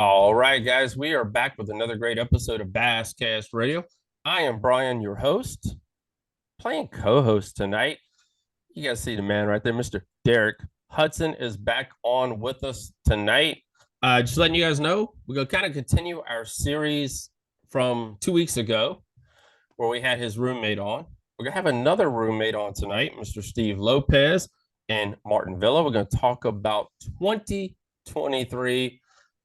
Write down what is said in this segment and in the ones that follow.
All right, guys, we are back with another great episode of Basscast Radio. I am Brian, your host, playing co-host tonight. You guys see the man right there, Mr. Derik Hudson is back on with us tonight. Just letting you guys know, we're gonna kind of continue our series from 2 weeks ago, where we had his roommate on. We're gonna have another roommate on tonight, Mr. Steve Lopez and Martin Villa. We're gonna talk about 2023.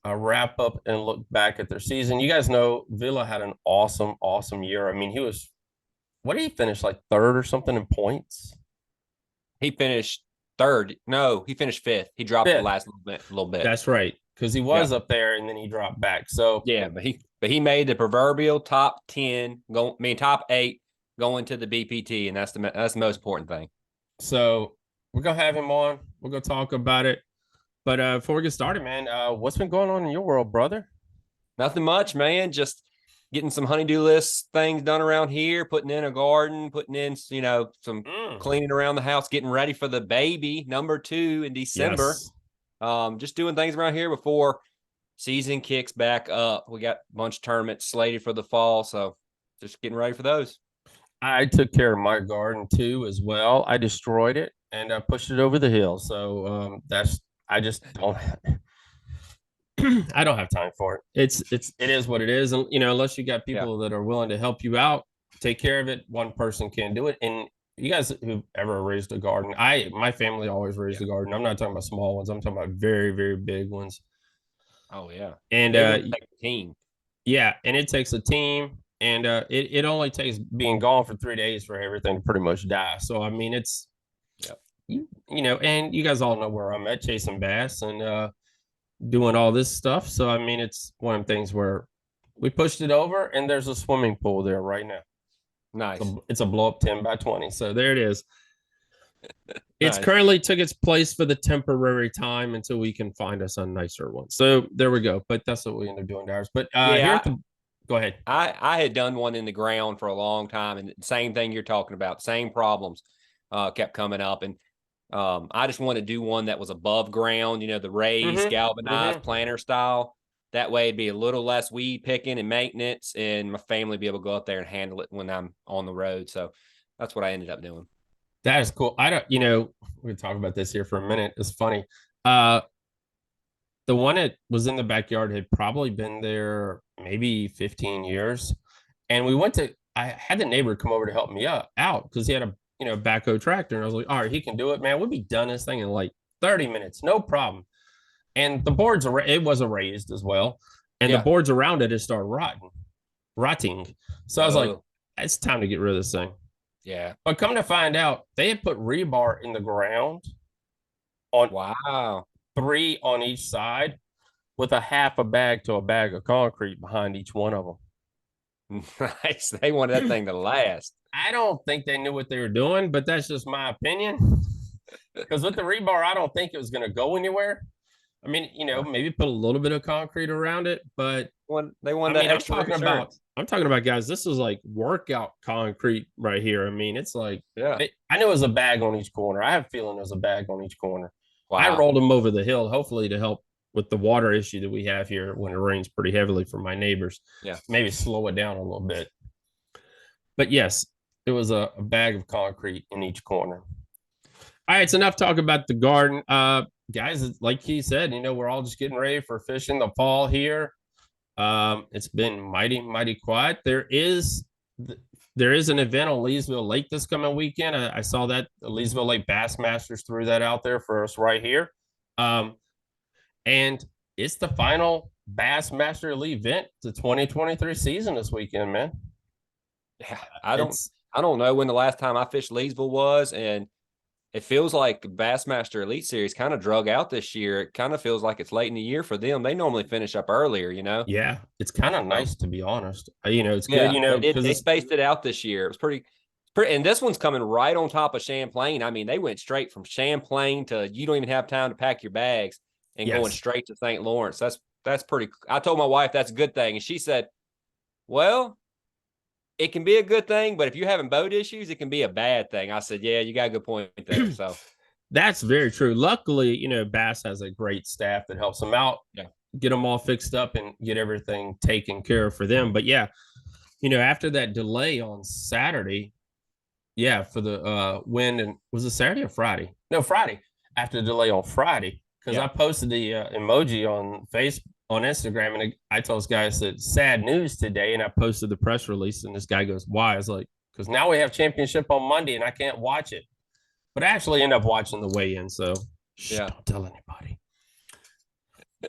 Wrap up and look back at their season. You guys know Villa had an awesome year. I mean, what did he finish, like third or something in points? He finished third. No, he finished fifth. He dropped the last little bit. That's right, because he was up there and then he dropped back. So yeah, but he made the proverbial top 10, top 8 going to the BPT, and that's the most important thing. So we're gonna have him on. We're gonna talk about it. But before we get started, man, what's been going on in your world, brother? Nothing much, man. Just getting some honeydew list things done around here, putting in a garden, putting in, some cleaning around the house, getting ready for the baby number 2 in December. Yes. Just doing things around here before season kicks back up. We got a bunch of tournaments slated for the fall, so just getting ready for those. I took care of my garden too as well. I destroyed it and I pushed it over the hill. So I just don't I don't have time for it. It is what it is. And unless you got people that are willing to help you out, take care of it, one person can't do it. And you guys who've ever raised a garden, my family always raised a garden. I'm not talking about small ones. I'm talking about very, very big ones. Oh yeah. And it takes a team. Yeah, and it takes a team. And it only takes being gone for 3 days for everything to pretty much die. So I mean, it's and you guys all know where I'm at, chasing bass and doing all this stuff. So I mean, it's one of the things where we pushed it over, and there's a swimming pool there right now. Nice. It's a blow up 10 by 20. So there it is. It's currently took its place for the temporary time until we can find us a nicer one. So there we go. But that's what we end up doing to ours. But go ahead. I had done one in the ground for a long time, and same thing you're talking about, same problems kept coming up. And I just want to do one that was above ground, the raised, galvanized planter style. That way it'd be a little less weed picking and maintenance, and my family would be able to go up there and handle it when I'm on the road. So that's what I ended up doing. That is cool. We're going to talk about this here for a minute. It's funny. The one that was in the backyard had probably been there maybe 15 years. And I had the neighbor come over to help me out because he had a backhoe tractor. And I was like, all right, he can do it, man. We'll be done this thing in like 30 minutes. No problem. And the boards, it was raised as well. And the boards around it had started rotting. So I was like, it's time to get rid of this thing. Yeah. But come to find out, they had put rebar in the ground on 3 on each side with a half a bag to a bag of concrete behind each one of them. Nice. They wanted that thing to last. I don't think they knew what they were doing, but that's just my opinion. Because with the rebar, I don't think it was going to go anywhere. I mean, maybe put a little bit of concrete around it, but they wanted that extra. I'm talking about, guys, this is like workout concrete right here. I mean, it's like, I knew it was a bag on each corner. I have a feeling there's a bag on each corner. Wow. I rolled them over the hill, hopefully to help with the water issue that we have here when it rains pretty heavily for my neighbors. Yeah. Maybe slow it down a little bit. But yes, it was a bag of concrete in each corner. All right, it's enough talk about the garden. Guys, like he said, we're all just getting ready for fishing the fall here. It's been mighty quiet. There is an event on Leesville Lake this coming weekend. I saw that the Leesville Lake Bassmasters threw that out there for us right here. And it's the final Bassmaster Elite event, the 2023 season this weekend, man. Yeah, I don't know when the last time I fished Leesville was, and it feels like Bassmaster Elite Series kind of drug out this year. It kind of feels like it's late in the year for them. They normally finish up earlier, Yeah, it's kind of nice, to be honest. It's good, They spaced it out this year. It was pretty, and this one's coming right on top of Champlain. I mean, they went straight from Champlain to you don't even have time to pack your bags and going straight to St. Lawrence. That's pretty. I told my wife that's a good thing, and she said, well, it can be a good thing, but if you're having boat issues, it can be a bad thing. I said, yeah, you got a good point there. So that's very true. Luckily, Bass has a great staff that helps them out. Yeah. get them all fixed up and get everything taken care of for them. But yeah, after that delay on Saturday, yeah, for the win, and was it Saturday or Friday? No, Friday. After the delay on Friday, because I posted the emoji on Instagram, and I told this guy, I said, sad news today, and I posted the press release, and this guy goes, why? I was like, because now we have championship on Monday, and I can't watch it. But I actually end up watching the weigh-in, so don't tell anybody.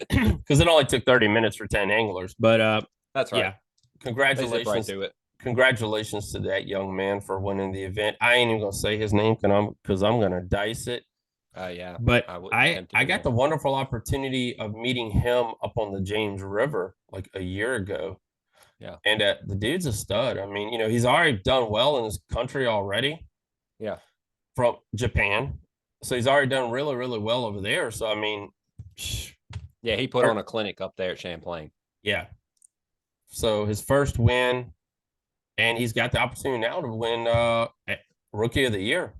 Because it only took 30 minutes for 10 anglers. But that's right. Yeah, congratulations. Right to it. Congratulations to that young man for winning the event. I ain't even gonna say his name because I'm gonna dice it. Yeah. But I got the wonderful opportunity of meeting him up on the James River like a year ago. Yeah. And the dude's a stud. I mean, he's already done well in his country already. Yeah. From Japan. So he's already done really, really well over there. So, I mean, yeah, he put on a clinic up there at Champlain. Yeah. So his first win, and he's got the opportunity now to win Rookie of the Year.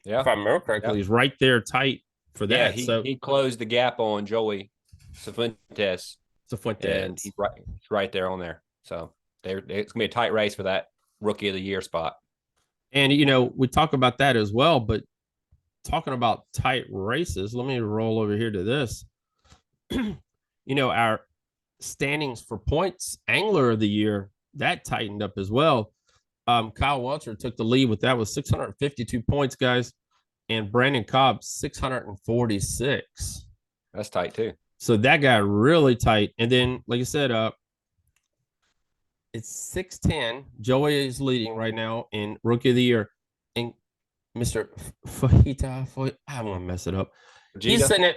Yeah. If I remember correctly, he's right there tight for that. Yeah, he closed the gap on Joey Cifuentes. And he's right there on there. So it's going to be a tight race for that Rookie of the Year spot. And, we talk about that as well, but talking about tight races, let me roll over here to this. Our standings for points, Angler of the Year, that tightened up as well. Kyle Welcher took the lead with that with 652 points, guys, and Brandon Cobb 646. That's tight too. So that got really tight. And then, like I said, it's 610. Joey is leading right now in Rookie of the Year, and Mr. Fajita, I'm gonna mess it up. He's sitting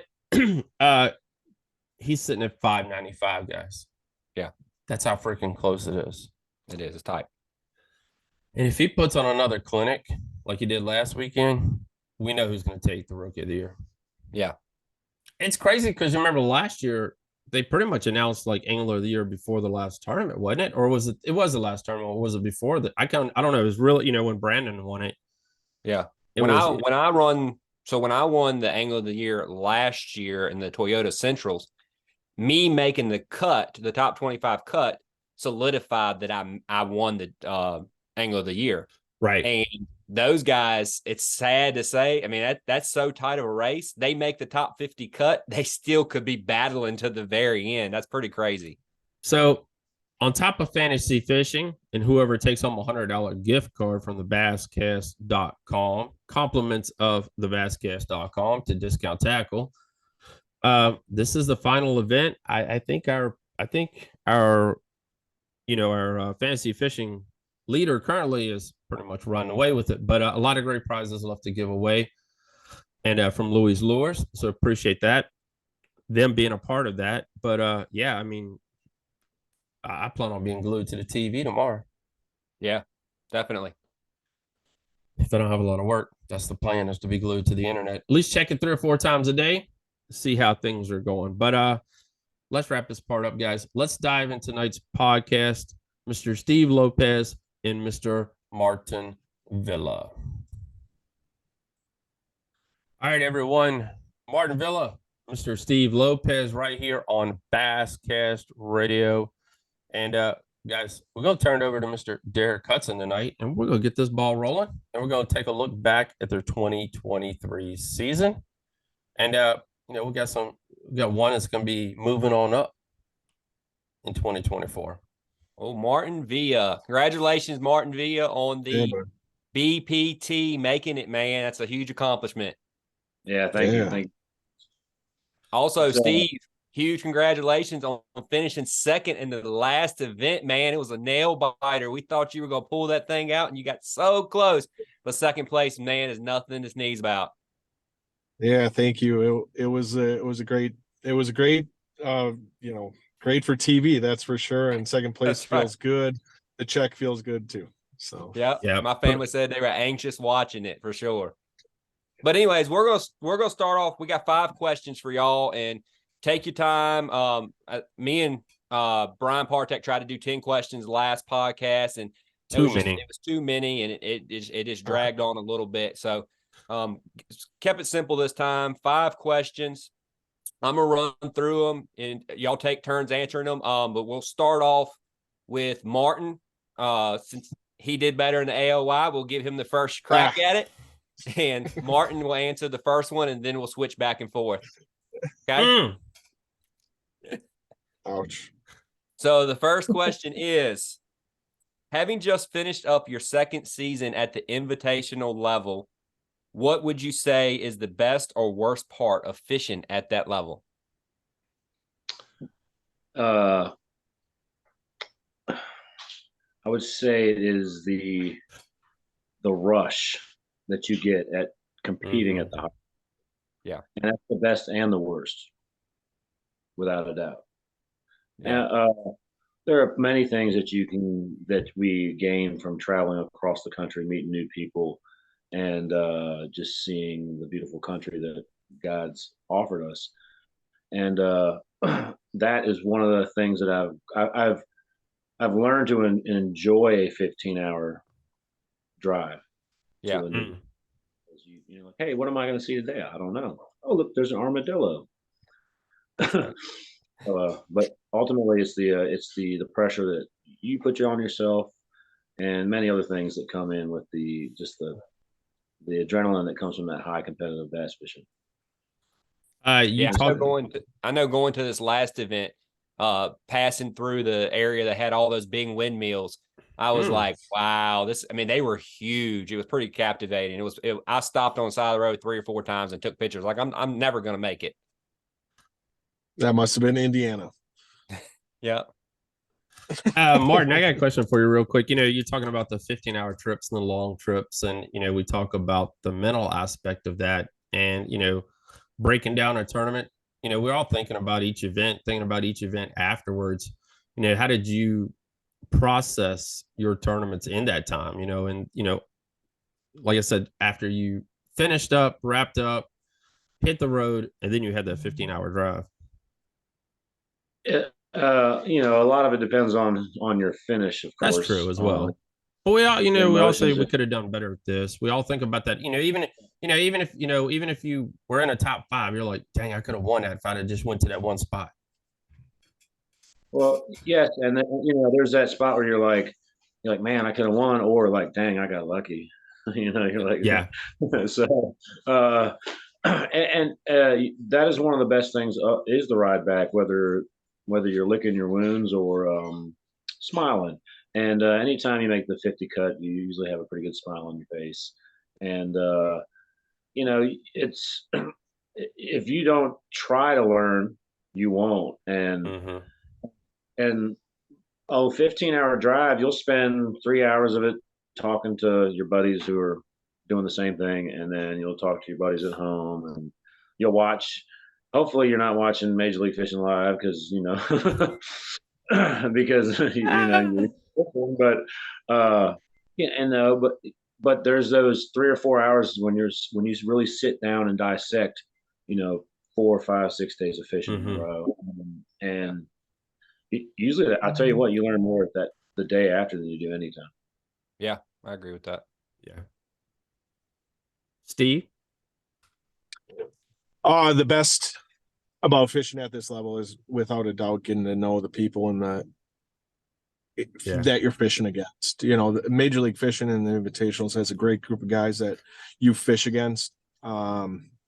at he's sitting at 595, guys. Yeah, that's how freaking close it is. It is. It's tight. And if he puts on another clinic like he did last weekend, we know who's going to take the Rookie of the Year. Yeah, it's crazy because you remember last year they pretty much announced like Angler of the Year before the last tournament, wasn't it? Or was it? It was the last tournament. Or was it before that? I don't know. It was really when Brandon won it. Yeah, when I won the Angler of the Year last year in the Toyota Centrals, me making the cut, the top 25 cut, solidified that I won the Angler of the Year. Right. And those guys, it's sad to say, I mean, that's so tight of a race. They make the top 50 cut. They still could be battling to the very end. That's pretty crazy. So on top of fantasy fishing and whoever takes home $100 gift card from the basscast.com, compliments of the basscast.com to Discount Tackle. This is the final event. I think our fantasy fishing leader currently is pretty much running away with it, but a lot of great prizes left to give away, and from Louis Lures. So appreciate that, them being a part of that. But yeah, I mean, I plan on being glued to the TV tomorrow. Yeah, definitely. If I don't have a lot of work, that's the plan, is to be glued to the internet. At least check it 3 or 4 times a day, see how things are going. But let's wrap this part up, guys. Let's dive into tonight's podcast. Mr. Steve Lopez and Mr. Martin Villa. All right, everyone. Martin Villa, Mr. Steve Lopez right here on Basscast Radio. And guys, we're going to turn it over to Mr. Derik Hudson tonight, and we're going to get this ball rolling, and we're going to take a look back at their 2023 season. And we got one that's going to be moving on up in 2024. Oh, Martin Villa. Congratulations, Martin Villa, on the BPT, making it, man. That's a huge accomplishment. Yeah, thank you. Thank you. Also, Steve, huge congratulations on finishing second in the last event, man. It was a nail biter. We thought you were going to pull that thing out, and you got so close. But second place, man, is nothing to sneeze about. Yeah, thank you. It was great great for TV, that's for sure. And second place feels good. The check feels good too. So yeah, my family said they were anxious watching it for sure. But anyways, we're gonna start off. We got 5 questions for y'all, and take your time. Me and Brian Partek tried to do 10 questions last podcast, and it was too many, and it just dragged on a little bit. So kept it simple this time. 5 questions. I'm gonna run through them, and y'all take turns answering them. But we'll start off with Martin. Since he did better in the AOY, we'll give him the first crack at it, and Martin will answer the first one, and then we'll switch back and forth. Okay. Ouch. So the first question is, having just finished up your second season at the invitational level, what would you say is the best or worst part of fishing at that level? I would say it is the rush that you get at competing at the high. Yeah. And that's the best and the worst, without a doubt. Yeah. And there are many things that we gain from traveling across the country, meeting new people, and just seeing the beautiful country that God's offered us. And that is one of the things that I've learned to enjoy a 15-hour drive. Yeah. You're like, hey, what am I going to see today? I don't know. Oh, look, there's an armadillo. But ultimately, it's the pressure that you put on yourself, and many other things that come in with the adrenaline that comes from that high competitive bass fishing. I know going to this last event, passing through the area that had all those big windmills, I was like, wow, they were huge. It was pretty captivating. I stopped on the side of the road 3 or 4 times and took pictures. Like I'm never going to make it. That must have been Indiana. Yeah. Martin, I got a question for you real quick. You're talking about the 15-hour trips and the long trips, and we talk about the mental aspect of that, and breaking down a tournament. We're all thinking about each event afterwards. How did you process your tournaments in that time? And like I said, after you finished up, wrapped up, hit the road, and then you had that 15-hour drive. A lot of it depends on your finish, of course. That's true as well. But we all, we all say we could have done better at this. We all think about that. Even if you were in a top 5, you're like, dang, I could have won that if I'd have just went to that one spot. Well, yes, and then there's that spot where you're like, man, I could have won, or like, dang, I got lucky. You're like, yeah. So, and that is one of the best things is the ride back, whether you're licking your wounds or smiling. And anytime you make the 50 cut, you usually have a pretty good smile on your face. And it's if you don't try to learn, you won't. And 15-hour drive, you'll spend 3 hours of it talking to your buddies who are doing the same thing, and then you'll talk to your buddies at home, and you'll watch. Hopefully, you're not watching Major League Fishing live because but there's those 3 or 4 hours when you really sit down and dissect, 4, 5, 6 days of fishing in a row, and usually, I'll tell you what, you learn more the day after than you do anytime. Yeah, I agree with that. Yeah. Steve? The best about fishing at this level is without a doubt getting to know the people and that you're fishing against. The Major League Fishing and the Invitationals has a great group of guys that you fish against.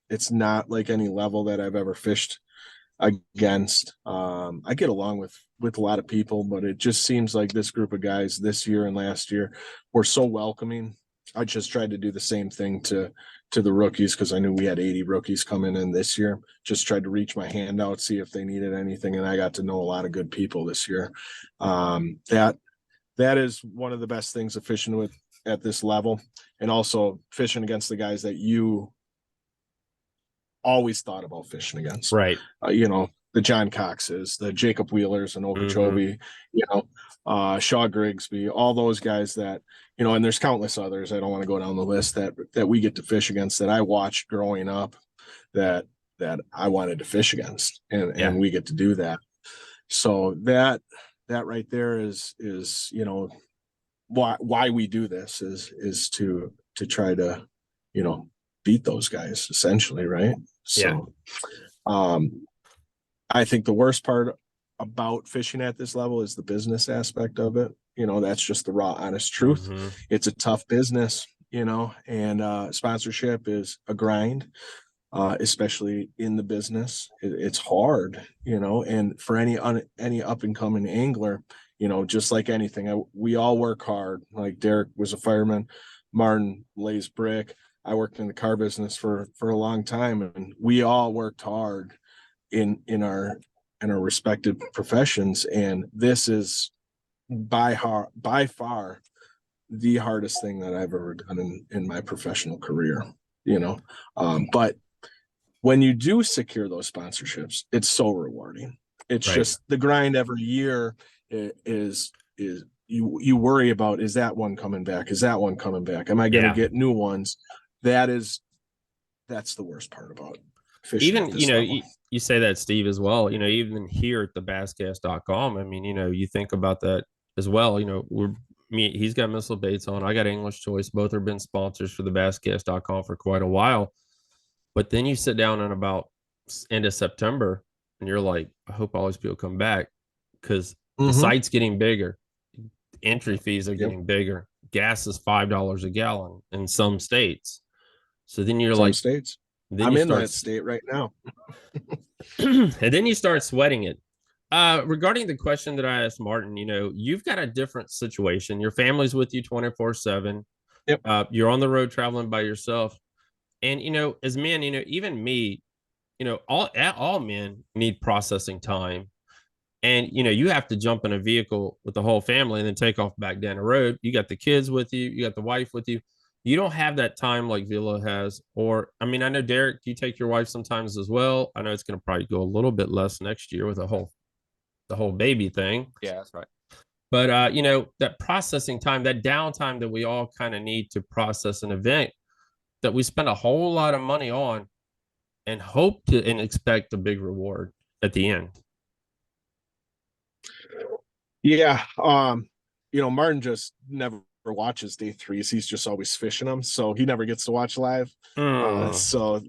It's not like any level that I've ever fished against. I get along with a lot of people, but it just seems like this group of guys this year and last year were so welcoming. I just tried to do the same thing to the rookies because I knew we had 80 rookies coming in this year. Just tried to reach my hand out, see if they needed anything, and I got to know a lot of good people this year. That is one of the best things of fishing with at this level, and also fishing against the guys that you always thought about fishing against. Right. The John Coxes, the Jacob Wheelers and Okeechobee, Shaw Grigsby, all those guys that, and there's countless others. I don't want to go down the list that we get to fish against that I watched growing up that I wanted to fish against, and we get to do that. So that right there is why we do this is to try to, beat those guys essentially. Right. So, I think the worst part about fishing at this level is the business aspect of it. That's just the raw, honest truth. Mm-hmm. It's a tough business, and sponsorship is a grind, especially in the business. It's hard, and for any up and coming angler, just like anything, we all work hard. Like Derik was a fireman, Martin lays brick. I worked in the car business for a long time, and we all worked hard in our respective professions. And this is by far the hardest thing that I've ever done in my professional career, but when you do secure those sponsorships, it's so rewarding. It's Right. just the grind every year is you worry about, is that one coming back? Is that one coming back? Am I going to get new ones? That's the worst part about fishing. Even, you say that, Steve, as well, even here at the basscast.com. I mean, you think about that as well. He's got Missile Baits on. I got English Choice. Both have been sponsors for the basscast.com for quite a while. But then you sit down in about end of September and you're like, I hope all these people come back, because the site's getting bigger. Entry fees are getting bigger. Gas is $5 a gallon in some states. So then you're like, states. Then I'm in that state right now. And then you start sweating it. Regarding the question that I asked Martin, you've got a different situation. Your family's with you 24/7. Yep. You're on the road traveling by yourself. And, as men, even me, all men need processing time. And, you have to jump in a vehicle with the whole family and then take off back down the road. You got the kids with you. You got the wife with you. You don't have that time like Villa has. Or, I mean, I know, Derik, you take your wife sometimes as well. I know it's going to probably go a little bit less next year with the whole baby thing. Yeah, that's right. But, that processing time, that downtime that we all kind of need to process an event that we spend a whole lot of money on and hope to and expect a big reward at the end. Yeah. Martin just never watches day threes. He's just always fishing them, so he never gets to watch live. So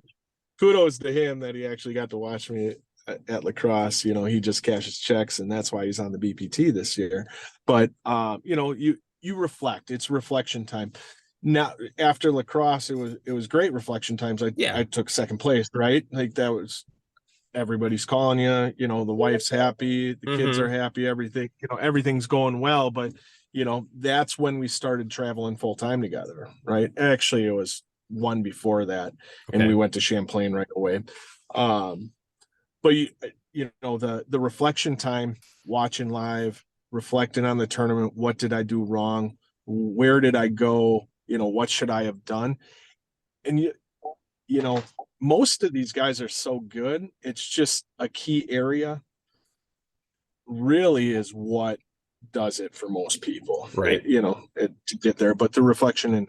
kudos to him that he actually got to watch me at lacrosse. He just cashes checks, and that's why he's on the BPT this year. But you reflect. It's reflection time. Now, after lacrosse, it was great reflection times. I took second place, right? Like, that was, everybody's calling you, the wife's happy, the kids are happy, everything's going well. But, that's when we started traveling full time together, right? Actually, it was one before that, and we went to Champlain right away. But the reflection time, watching live, reflecting on the tournament. What did I do wrong? Where did I go? What should I have done? And most of these guys are so good. It's just a key area really is what does it for most people, right? To get there. But the reflection and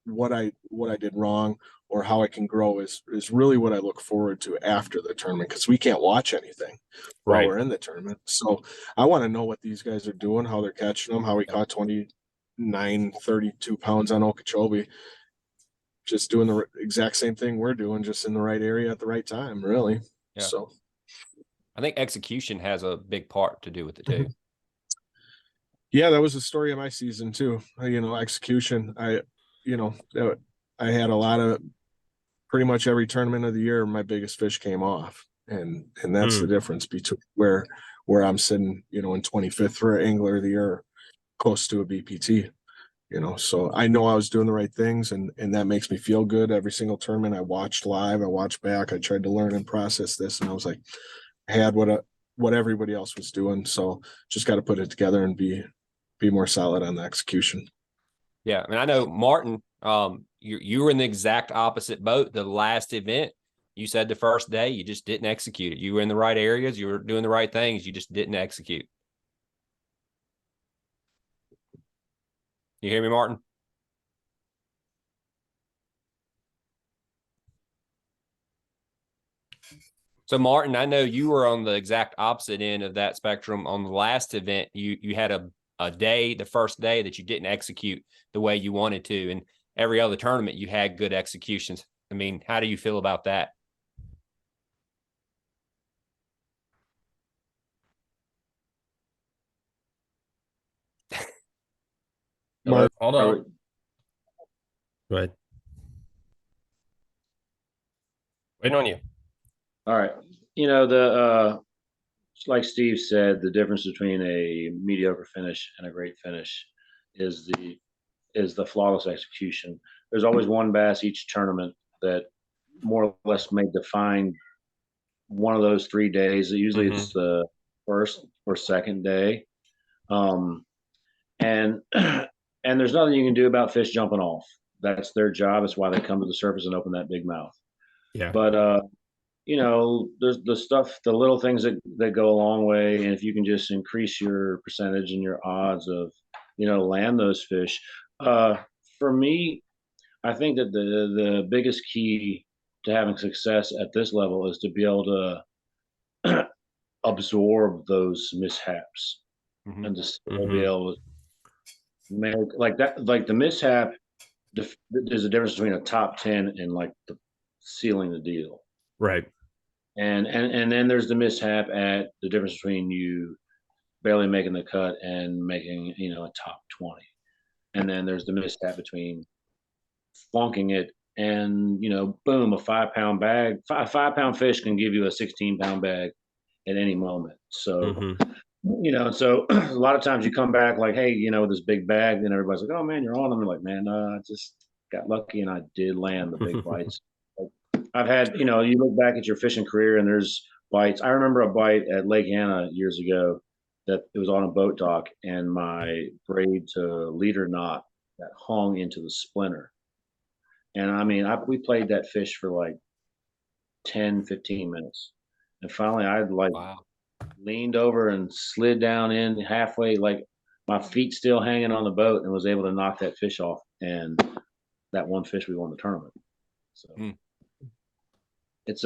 what I did wrong or how I can grow is really what I look forward to after the tournament, because we can't watch anything while we're in the tournament. So I want to know what these guys are doing, how they're catching them, how we caught 32 pounds on Okeechobee, just doing the exact same thing we're doing, just in the right area at the right time, really. Yeah. So I think execution has a big part to do with it too. Yeah, that was the story of my season too. Execution. I had a lot of, pretty much every tournament of the year, my biggest fish came off, and that's the difference between where I'm sitting, in 25th for angler of the year, close to a BPT. So I know I was doing the right things, and that makes me feel good. Every single tournament I watched live, I watched back, I tried to learn and process this, and I was like, I had what everybody else was doing. So just got to put it together and be more solid on the execution. Yeah. I mean, I know Martin, you were in the exact opposite boat. The last event, you said the first day, you just didn't execute it. You were in the right areas. You were doing the right things. You just didn't execute. You hear me, Martin? So, Martin, I know you were on the exact opposite end of that spectrum. On the last event, you had a day, the first day, that you didn't execute the way you wanted to. And every other tournament, you had good executions. I mean, how do you feel about that? Mark, Hold on. Go ahead. Waiting on you. All right. Like Steve said, the difference between a mediocre finish and a great finish is the flawless execution. There's always one bass each tournament that more or less may define one of those 3 days. Usually it's the first or second day. And and there's nothing you can do about fish jumping off. That's their job. It's why they come to the surface and open that big mouth. Yeah. But there's the stuff, the little things that go a long way. And if you can just increase your percentage and your odds of, land those fish. For me, I think that the biggest key to having success at this level is to be able to absorb those mishaps and to still be able to make like that. Like the mishap, there's a difference between a top 10 and like the sealing the deal. Right. And then there's the mishap at the difference between you barely making the cut and making, a top 20. And then there's the mishap between flunking it and, boom, a 5-pound bag. 5-pound fish can give you a 16-pound bag at any moment. So, so a lot of times you come back like, hey, this big bag, and everybody's like, oh man, you're on them. You're like, man, I just got lucky and I did land the big bites. I've had, you look back at your fishing career and there's bites. I remember a bite at Lake Anna years ago that it was on a boat dock and my braid to leader knot that hung into the splinter. And I mean, we played that fish for like 10, 15 minutes. And finally I leaned over and slid down in halfway, like my feet still hanging on the boat, and was able to knock that fish off. And that one fish, we won the tournament. So it's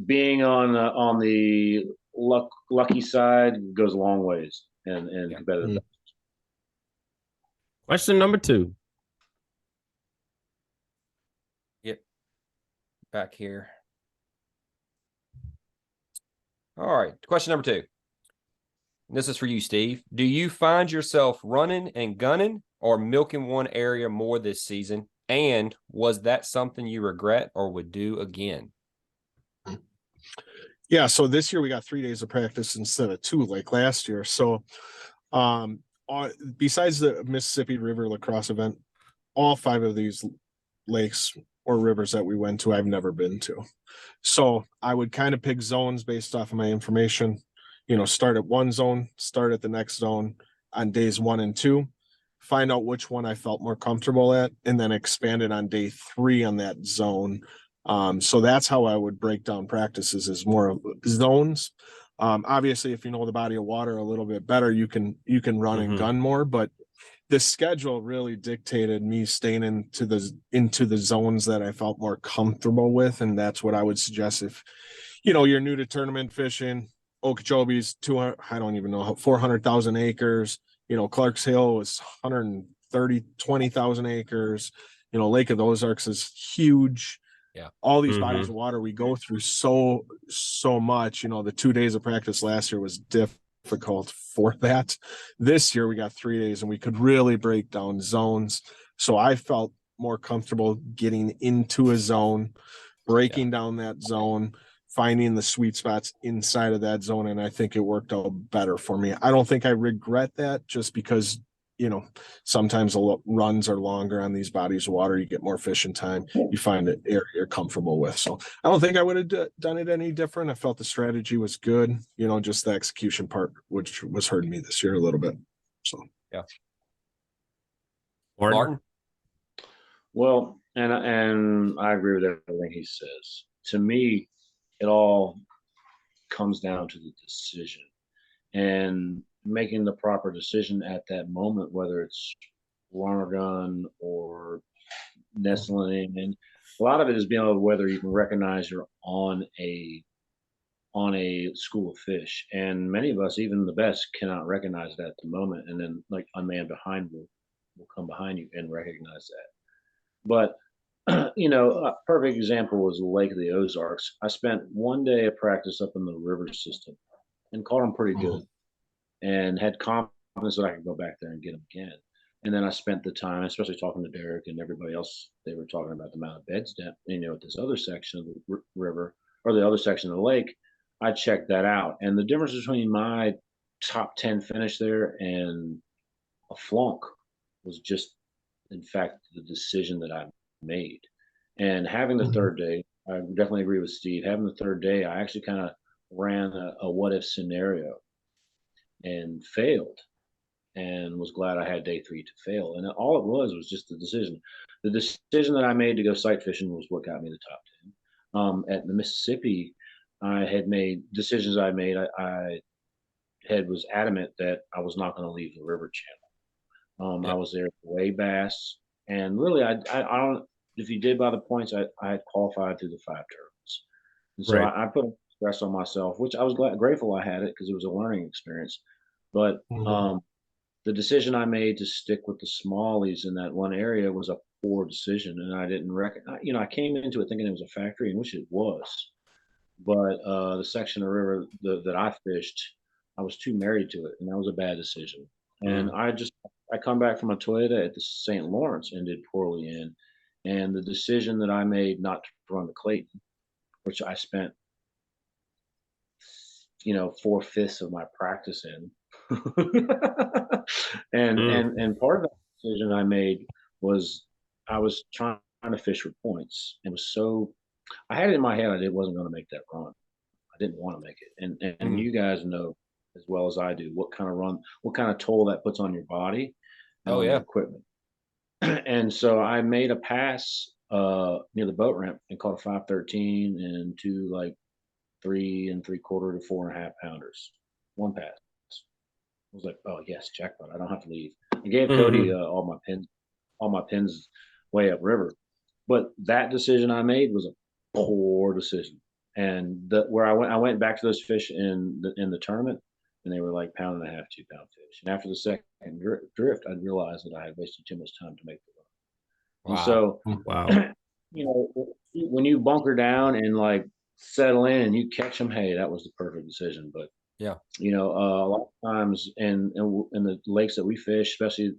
being on the lucky side goes a long ways and competitive. Question number 2. Yep. Back here. All right. Question number 2. This is for you, Steve. Do you find yourself running and gunning or milking one area more this season? And was that something you regret or would do again? Yeah, so this year we got 3 days of practice instead of 2 like last year. So besides the Mississippi River lacrosse event, all 5 of these lakes or rivers that we went to, I've never been to. So I would kind of pick zones based off of my information, start at one zone, start at the next zone on days 1 and 2, find out which one I felt more comfortable at, and then expand it on day 3 on that zone. So that's how I would break down practices, is more zones. Obviously, if you know the body of water a little bit better, you can run and gun more, but the schedule really dictated me staying into the zones that I felt more comfortable with. And that's what I would suggest if, you're new to tournament fishing. Okeechobee's 200, I don't even know, 400,000 acres. Clark's Hill is 20,000 acres. Lake of the Ozarks is huge. Yeah. All these bodies of water we go through so much. The 2 days of practice last year was difficult for that. This year we got 3 days and we could really break down zones. So I felt more comfortable getting into a zone, breaking down that zone, finding the sweet spots inside of that zone. And I think it worked out better for me. I don't think I regret that, just because, sometimes the runs are longer on these bodies of water. You get more fishing time. You find an area you're comfortable with. So I don't think I would have done it any different. I felt the strategy was good, just the execution part, which was hurting me this year a little bit. So, yeah. Martin? Well, and I agree with everything he says. To me, it all comes down to the decision and making the proper decision at that moment, whether it's run or gun or nestling in. A lot of it is being able to, whether you can recognize you're on a school of fish. And many of us, even the best, cannot recognize that at the moment. And then like a man behind will come behind you and recognize that. But a perfect example was the Lake of the Ozarks. I spent 1 day of practice up in the river system and caught them pretty good, and had confidence confidence that I could go back there and get them again. And then I spent the time, especially talking to Derik and everybody else. They were talking about the amount of beds depth, at this other section of the river or the other section of the lake. I checked that out, and the difference between my top 10 finish there and a flunk was just, in fact, the decision that I made. And having the third day, I definitely agree with Steve. Having the third day, I actually kind of ran a what if scenario and failed, and was glad I had day 3 to fail. And all it was just the decision. The decision that I made to go sight fishing was what got me the top 10. At the Mississippi, I had made decisions I made. I was adamant that I was not going to leave the river channel. I was there for way bass, and really, I don't. If you did by the points, I had qualified through the 5 tournaments, and so I put stress on myself, which I was grateful I had it because it was a learning experience. But the decision I made to stick with the smallies in that one area was a poor decision, and I didn't recognize. I came into it thinking it was a factory, in which it was, but the section of river that I fished, I was too married to it, and that was a bad decision. And I come back from a Toyota at the St. Lawrence and did poorly in, and the decision that I made not to run the Clayton, which I spent 4/5 of my practice in. and part of that decision I made was I was trying to fish for points. It was I had it in my head I wasn't going to make that run. I didn't want to make it. And you guys know as well as I do what kind of toll that puts on your body and on your equipment. And so I made a pass near the boat ramp and caught a 513 and 2 like 3 3/4 to 4.5 pounders. One pass. I was like, oh yes, jackpot! I don't have to leave. I gave Cody all my pins way upriver, but that decision I made was a poor decision. And I went back to those fish in the tournament, and they were like 1.5 pound, 2 pound fish. And after the second drift, I realized that I had wasted too much time to make the run. Wow. And so, when you bunker down and like settle in and you catch them, hey, that was the perfect decision. But a lot of times in the lakes that we fish, especially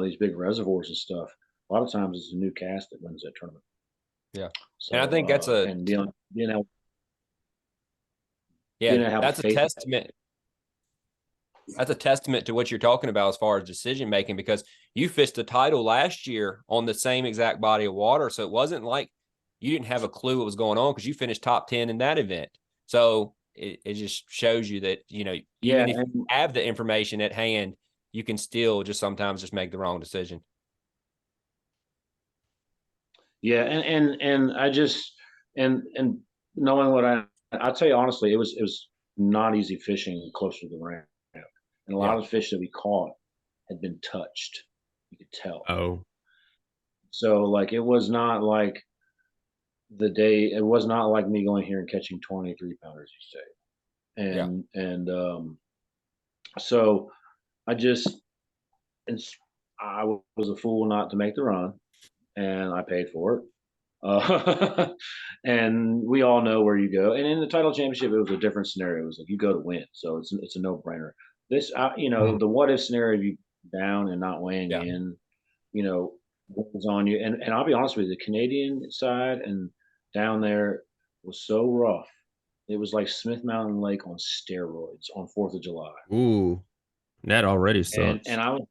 these big reservoirs and stuff, a lot of times it's a new cast that wins that tournament. Yeah. So, and I think that's that's a testament. That's a testament to what you're talking about as far as decision making, because you fished the title last year on the same exact body of water. So it wasn't like you didn't have a clue what was going on because you finished top 10 in that event. So it just shows you that, even if you have the information at hand, you can still just sometimes just make the wrong decision. Yeah. And I just, and knowing what I'll tell you honestly, it was not easy fishing closer to the ramp. And a lot of the fish that we caught had been touched. You could tell. Oh. So like, it was not like it was not like me going here and catching 23 pounders each day. So I was a fool not to make the run, and I paid for it. And we all know where you go. And in the title championship, it was a different scenario. It was like you go to win, so it's a no-brainer. This, the what if scenario, you down and not weighing in, what was on you. And I'll be honest with you, the Canadian side and down there was so rough. It was like Smith Mountain Lake on steroids on 4th of July. Ooh, that already sucks. And I was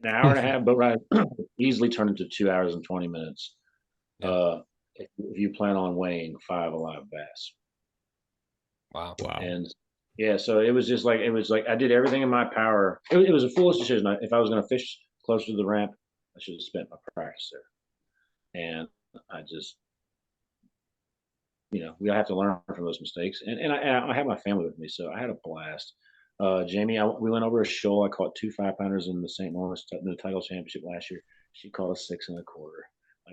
an hour and a half boat ride easily turned into 2 hours and 20 minutes. If you plan on weighing 5 alive bass. Wow. And so it was like I did everything in my power. It was a foolish decision. If I was going to fish closer to the ramp, I should have spent my practice there. And I just, we have to learn from those mistakes. And I had my family with me, so I had a blast. Jamie, we went over a shoal. I caught 2 5-pounders in the St. Lawrence in the title championship last year. She caught a 6 1/4.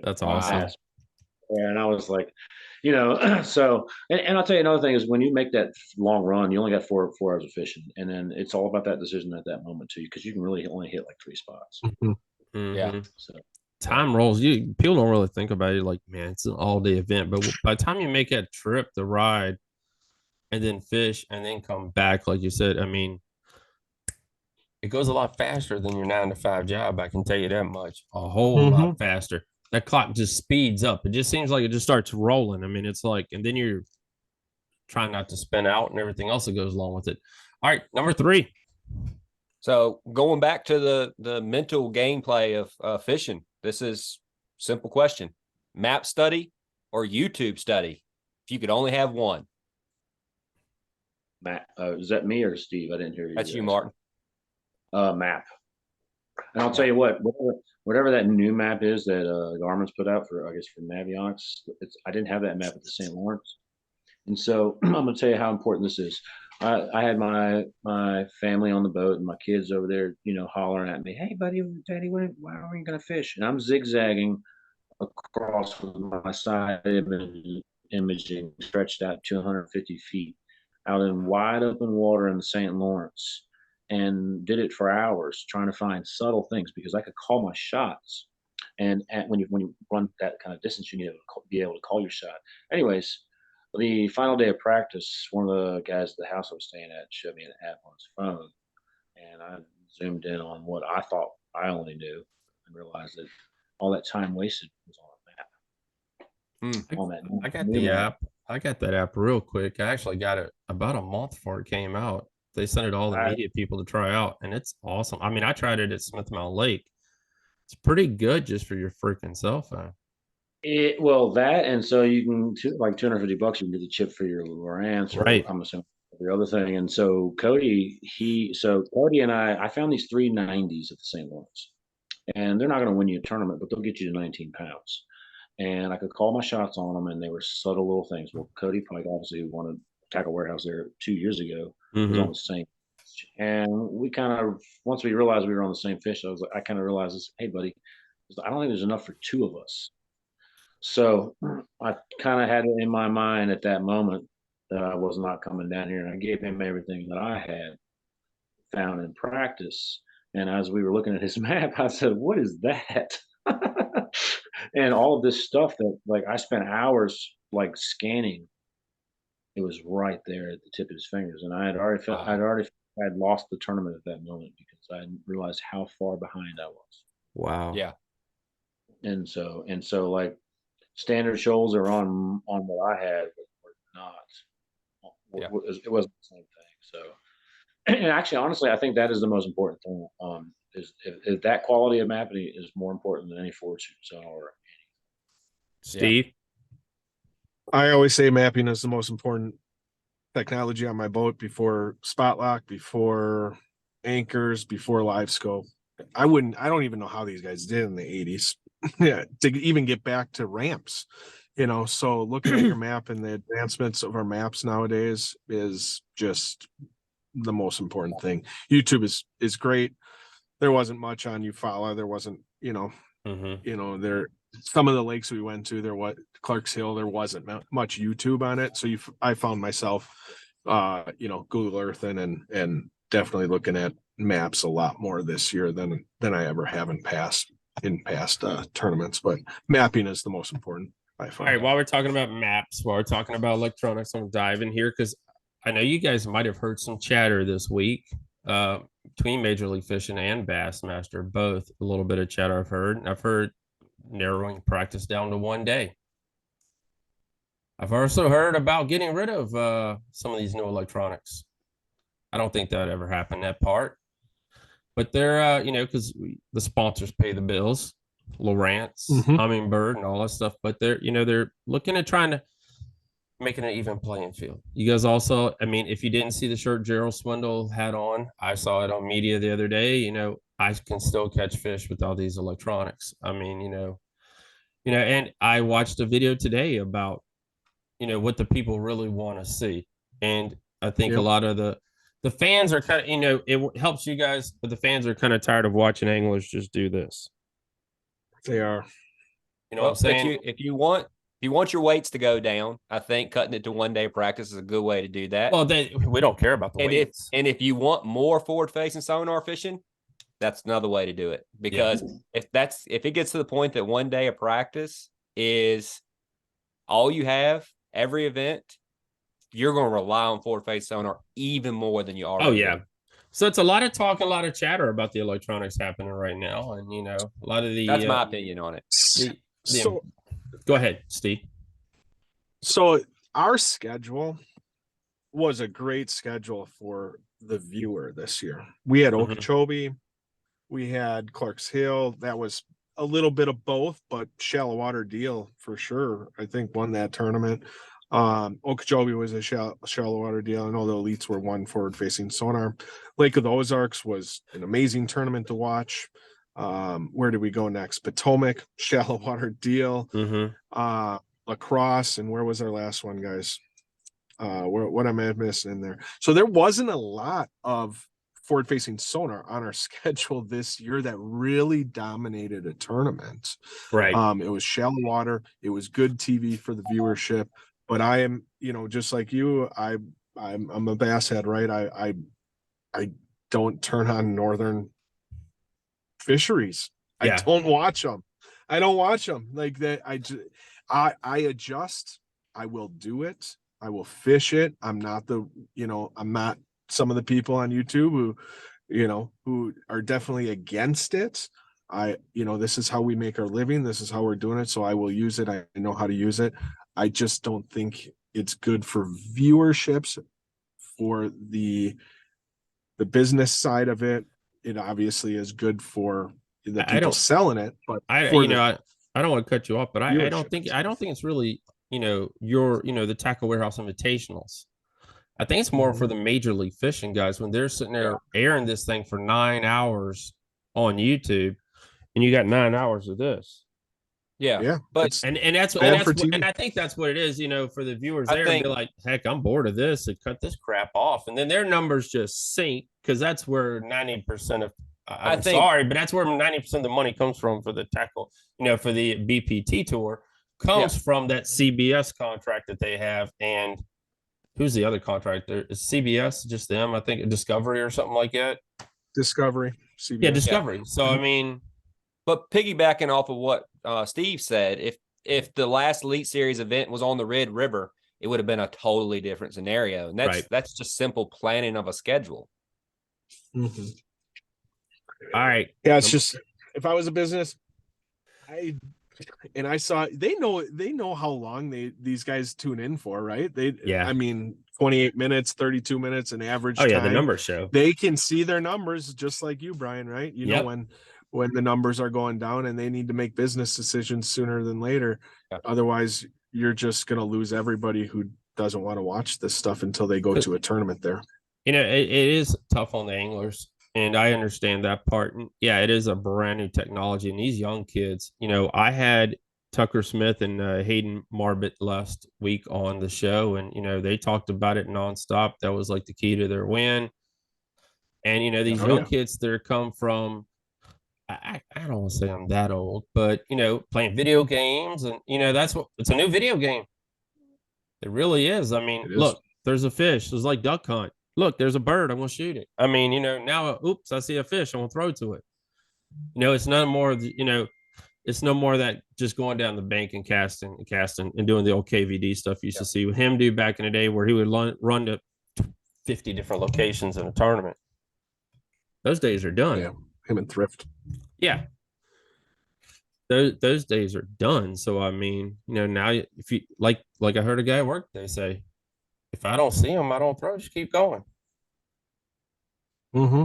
That's awesome. And I was like, so, and I'll tell you another thing is when you make that long run, you only got 4 hours of fishing, and then it's all about that decision at that moment too, because you can really only hit like 3 spots. Yeah. So time rolls. People don't really think about it like, man, it's an all-day event, but by the time you make that trip to ride and then fish and then come back, like you said, I mean, it goes a lot faster than your 9 to 5 job. I can tell you that much. A whole Mhm. lot faster. That clock just speeds up. It just seems like it just starts rolling. I mean, it's like, and then you're trying not to spin out and everything else that goes along with it. All right, number 3. So going back to the mental gameplay of fishing, this is simple question: map study or YouTube study? If you could only have one. Matt, is that me or Steve? I didn't hear you. That's you, guys. Martin. Map. And I'll tell you what, whatever that new map is that Garmin's put out for, I guess, for Navionics, I didn't have that map at the St. Lawrence. And so I'm going to tell you how important this is. I had my family on the boat and my kids over there, hollering at me, "Hey, buddy, Daddy, why are you going to fish?" And I'm zigzagging across with my side imaging stretched out 250 feet out in wide open water in the St. Lawrence, and did it for hours trying to find subtle things because I could call my shots. And when you run that kind of distance, you need to be able to call your shot. Anyways, the final day of practice, one of the guys at the house I was staying at showed me an app on his phone, and I zoomed in on what I thought I only knew and realized that all that time wasted was on a map. On that I got new the map. app. I got that app real quick. I actually got it about a month before it came out. They sent it to all the media people to try out, and it's awesome. I mean, I tried it at Smith Mountain Lake. It's pretty good just for your freaking cell phone. Well, that, and so you can like $250, you can get the chip for your Lowrance, or Right. I'm assuming every other thing. And so Cody and I found these 390s at the St. Lawrence, and they're not going to win you a tournament, but they'll get you to 19 pounds. And I could call my shots on them, and they were subtle little things. Well, Cody Pike, obviously, who won a Tackle Warehouse there 2 years ago, was on the same. And we kind of, once we realized we were on the same fish, I kind of realized this, "Hey, buddy, I don't think there's enough for 2 of us." So I kind of had it in my mind at that moment that I was not coming down here, and I gave him everything that I had found in practice. And as we were looking at his map, I said, "What is that?" And all of this stuff that, like, I spent hours like scanning. It was right there at the tip of his fingers, and I had already felt I'd lost the tournament at that moment because I didn't realize how far behind I was. Wow. Yeah. And so like standard shoals are on what I had, but were not. Yeah. It wasn't the same thing. So, and actually, honestly, I think that is the most important thing. Is that quality of mapping is more important than any forward zone or Steve? I always say mapping is the most important technology on my boat before spot lock, before anchors, before live scope. I don't even know how these guys did in the 80s. Yeah, to even get back to ramps, so looking at your map and the advancements of our maps nowadays is just the most important thing. YouTube is great. There wasn't much on Eufaula. There wasn't, there, some of the lakes we went to, Clark's Hill, there wasn't much YouTube on it. So I found myself, Google Earthing and definitely looking at maps a lot more this year than I ever have in past tournaments. But mapping is the most important, I find. All right, while we're talking about maps, while we're talking about electronics, I'm gonna dive in here because I know you guys might have heard some chatter this week between Major League Fishing and Bassmaster, both a little bit of chatter I've heard. And I've heard narrowing practice down to 1 day. I've also heard about getting rid of some of these new electronics. I don't think that ever happened, that part. But they're, because the sponsors pay the bills, Lowrance, Humminbird, and all that stuff. But they're looking at trying to make it an even playing field. You guys also, I mean, if you didn't see the shirt Gerald Swindle had on, I saw it on media the other day. I can still catch fish with all these electronics. I mean, and I watched a video today about, what the people really want to see. And I think a lot of the fans are kind of, it helps you guys, but the fans are kind of tired of watching anglers just do this. They are. You know what I'm saying? If you want your weights to go down, I think cutting it to 1 day of practice is a good way to do that. Well, we don't care about the weights. If you want more forward-facing sonar fishing, that's another way to do it. Because if it gets to the point that 1 day of practice is all you have every event, you're going to rely on forward-facing sonar even more than you already. Oh yeah. So it's a lot of talk, a lot of chatter about the electronics happening right now, and a lot of the. That's my opinion on it. So Go ahead, Steve. So our schedule was a great schedule for the viewer this year. We had Okeechobee, we had Clarks Hill. That was a little bit of both, but Shallow Water Deal for sure, I think, won that tournament. Okeechobee was a shallow water deal, and all the elites were one forward facing sonar. Lake of the Ozarks was an amazing tournament to watch. Where did we go next? Potomac, shallow water deal. Lacrosse, and where was our last one, guys? What am I missing in there? So there wasn't a lot of forward facing sonar on our schedule this year that really dominated a tournament. Right. It was shallow water. It was good TV for the viewership. But I am, just like you, I'm a bass head, right? I don't turn on northern fisheries. Yeah. I don't watch them. Like that. I adjust. I will do it. I will fish it. I'm not some of the people on YouTube who are definitely against it. This is how we make our living. This is how we're doing it. So I will use it. I know how to use it. I just don't think it's good for viewerships, for the business side of it. It obviously is good for the people selling it, but I don't want to cut you off, but I don't think it's really, the Tackle Warehouse Invitationals. I think it's more for the Major League Fishing guys when they're sitting there airing this thing for 9 hours on YouTube, and you got 9 hours of this. Yeah. But and I think that's what it is, for the viewers there, and be like, heck, I'm bored of this, and cut this crap off. And then their numbers just sink, because that's where 90% of sorry, but that's where 90% of the money comes from for the tackle, for the BPT tour, comes from that CBS contract that they have. And who's the other contractor? Is CBS just them? I think Discovery or something like that. Discovery. CBS. Yeah, Discovery. So I mean, but piggybacking off of what Steve said, if the last Elite Series event was on the Red River, it would have been a totally different scenario. And that's just simple planning of a schedule. Mm-hmm. All right. Yeah, it's just, if I was a business, I saw they know how long these guys tune in for, right? I mean, 28 minutes, 32 minutes, an average. Oh yeah, the numbers show. They can see their numbers just like you, Brian, right? You know when the numbers are going down, and they need to make business decisions sooner than later. Yeah. Otherwise, you're just going to lose everybody who doesn't want to watch this stuff until they go to a tournament there. It is tough on the anglers, and I understand that part. And yeah, it is a brand new technology, and these young kids, I had Tucker Smith and Hayden Marbett last week on the show, and they talked about it nonstop. That was like the key to their win. And these young kids that come from, I don't want to say I'm that old, but playing video games, and it's a new video game. It really is. I mean, look, there's a fish. It's like duck hunt. Look, there's a bird. I'm gonna shoot it. I mean, now, oops, I see a fish. I'm gonna throw to it. It's none more. It's no more that just going down the bank and casting and doing the old KVD stuff you used to see him do back in the day, where he would run to 50 different locations in a tournament. Those days are done. Yeah, him and Thrift. Yeah. Those days are done. So I mean, now if you like I heard a guy at work, they say, if I don't see him, I don't throw. Just keep going. Mm-hmm.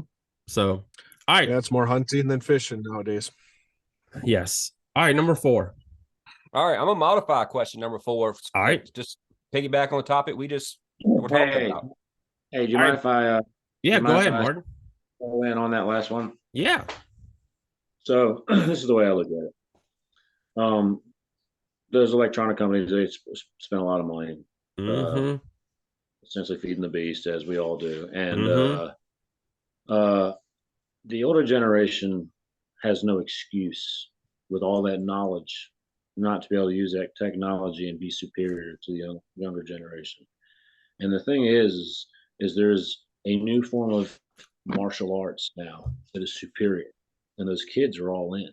So, all right. Yeah, it's more hunting than fishing nowadays. Yes. All right, number 4. All right, I'm gonna modify question number 4. All right, just piggyback on the topic we just were talking about. Hey, do you mind if I? Yeah, go ahead, Martin. Go in on that last one. Yeah. So this is the way I look at it. Those electronic companies, they spend a lot of money, essentially feeding the beast, as we all do. And the older generation has no excuse, with all that knowledge, not to be able to use that technology and be superior to the younger generation. And the thing is there's a new form of martial arts now that is superior, and those kids are all in,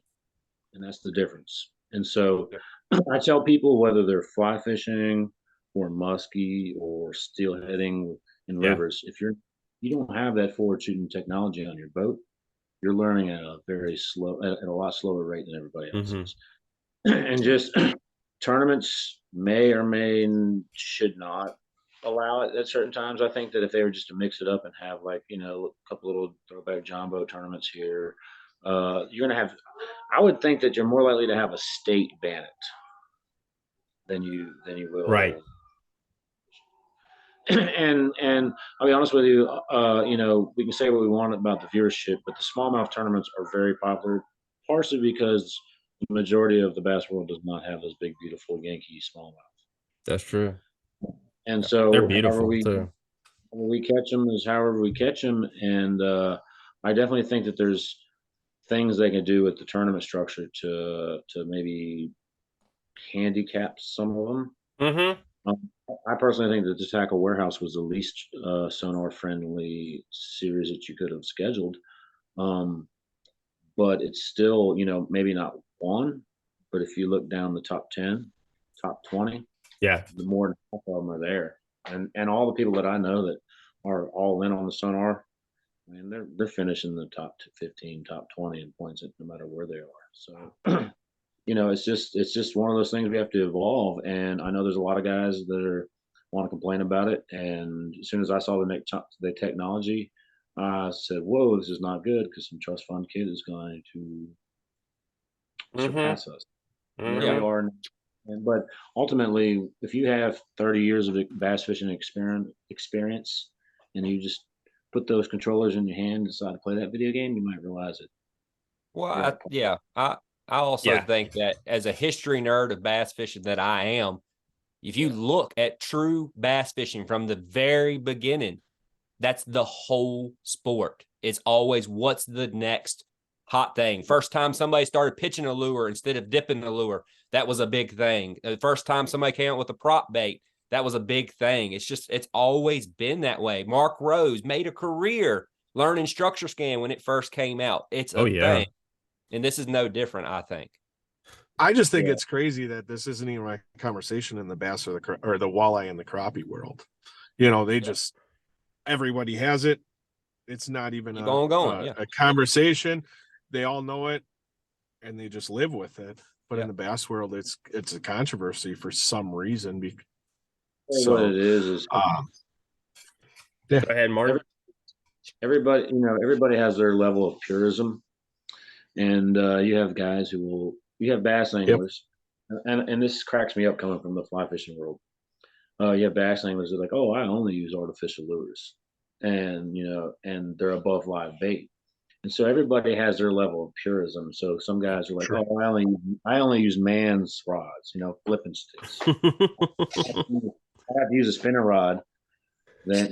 and that's the difference. And so I tell people, whether they're fly fishing or muskie or steelheading in rivers, if you're you don't have that forward shooting technology on your boat. You're learning at a lot slower rate than everybody else is. And just tournaments may or should not allow it at certain times. I think that if they were just to mix it up and have, like, a couple little throwback jumbo tournaments here, you're gonna have. I would think that you're more likely to have a state ban it than you will. Right. And I'll be honest with you, we can say what we want about the viewership, but the smallmouth tournaments are very popular, partially because the majority of the bass world does not have those big, beautiful Yankee smallmouth. That's true. And so they're beautiful too. We catch them is however we catch them, and I definitely think that there's things they can do with the tournament structure to maybe handicap some of them. Mm-hmm. I personally think that the Tackle Warehouse was the least sonar friendly series that you could have scheduled. But it's still, maybe not one, but if you look down the top 10, top 20, yeah, the more than half of them are there. And all the people that I know that are all in on the sonar, I mean, they're finishing the top 15, top 20 in points no matter where they are. So it's just one of those things we have to evolve. And I know there's a lot of guys that want to complain about it. And as soon as I saw the technology, I said, "Whoa, this is not good," because some trust fund kid is going to surpass us. Mm-hmm. Where we are. But ultimately, if you have 30 years of bass fishing experience, and you just put those controllers in your hand and decide to play that video game, you might realize it. Well, I also think that as a history nerd of bass fishing that I am, if you look at true bass fishing from the very beginning, that's the whole sport. It's always what's the next hot thing. First time somebody started pitching a lure instead of dipping the lure, that was a big thing. The first time somebody came out with a prop bait, that was a big thing. It's always been that way. Mark Rose made a career learning structure scan when it first came out. It's a thing. And this is no different, I think. I just think it's crazy that this isn't even a conversation in the bass or the walleye and the crappie world. They just, everybody has it. It's not even a conversation. They all know it and they just live with it. But in the bass world, it's a controversy for some reason. So what it is go ahead, Martin. Everybody has their level of purism, and you have guys you have bass anglers, and this cracks me up coming from the fly fishing world. You have bass anglers that are like, "Oh, I only use artificial lures," and and they're above live bait. And so everybody has their level of purism. So some guys are like, "Oh, I only use man's rods, flipping sticks. I have to use a spinner rod." Then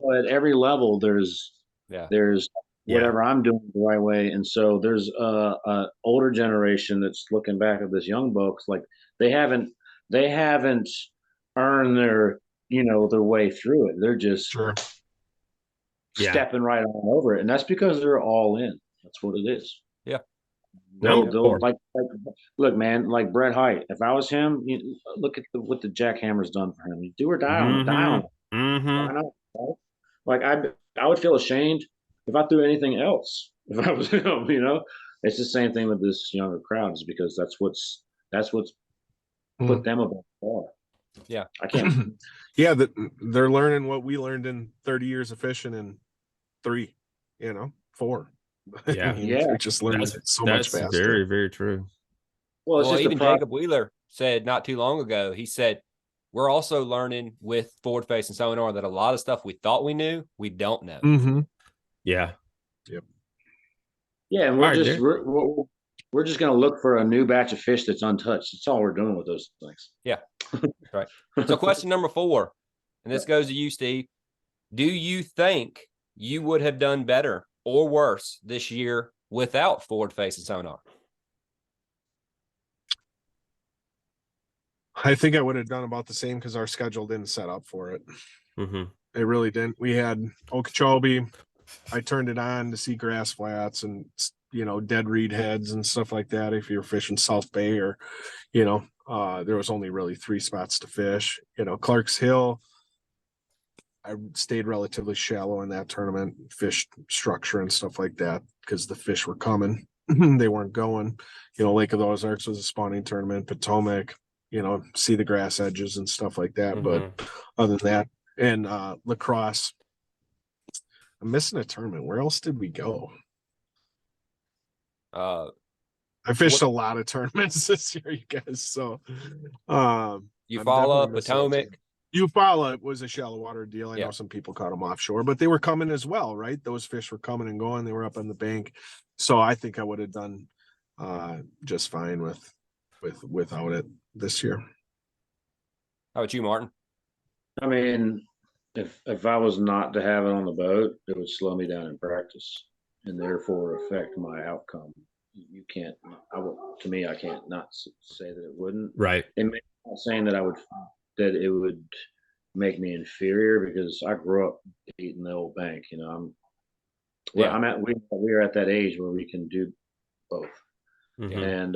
but at every level there's whatever I'm doing the right way. And so there's a older generation that's looking back at this young folks like they haven't earned their their way through it. They're just stepping right on over it, and that's because they're all in. That's what it is. Yeah. They'll like look, man, like Brett Hite. If I was him, look at what the jackhammer's done for him. You do or die on it. I know. Right? Like I would feel ashamed if I threw anything else. If I was him, it's the same thing with this younger crowd, is because that's what's put them above the bar. Yeah, I can't. Yeah, they're learning what we learned in 30 years of fishing in 4. Yeah, they're just learning so much faster. That's very, very true. Well, even Jacob Wheeler said not too long ago, he said, we're also learning with forward facing sonar that a lot of stuff we thought we knew, we don't know. Mm-hmm. Yeah. Yep. Yeah, and we're just going to look for a new batch of fish that's untouched. That's all we're doing with those things. Yeah. Right. So question number 4, and this goes to you, Steve. Do you think you would have done better or worse this year without forward facing sonar? I think I would have done about the same because our schedule didn't set up for it. Mm-hmm. It really didn't. We had Okeechobee. I turned it on to see grass flats and dead reed heads and stuff like that. If you're fishing South Bay or, there was only really 3 spots to fish. Clark's Hill, I stayed relatively shallow in that tournament, fished structure and stuff like that because the fish were coming. They weren't going. Lake of the Ozarks was a spawning tournament, Potomac, see the grass edges and stuff like that. Mhm. But other than that, and lacrosse, I'm missing a tournament. Where else did we go? I fished a lot of tournaments this year, you guys. So Eufaula, Potomac. Eufaula was a shallow water deal. I know some people caught them offshore, but they were coming as well, right? Those fish were coming and going. They were up on the bank. So I think I would have done just fine without it this year. How about you, Martin? I mean, if I was not to have it on the boat, it would slow me down in practice and therefore affect my outcome. You can't. To me, I can't not say that it wouldn't. Right. I'm not saying that it would make me inferior because I grew up eating the old bank. We are at that age where we can do both. Mhm.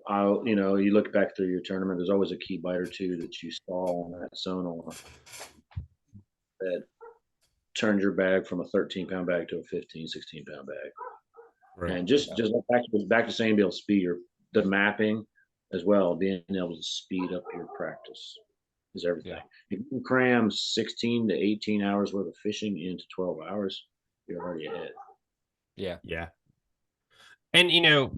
And you look back through your tournament, there's always a key bite or two that you saw on that sonar that turned your bag from a 13-pound bag to a 15, 16-pound bag. Right. And just back to saying, be able to speed the mapping as well, being able to speed up your practice is everything. Yeah. If you can cram 16 to 18 hours worth of fishing into 12 hours, you're already ahead. Yeah. Yeah. And,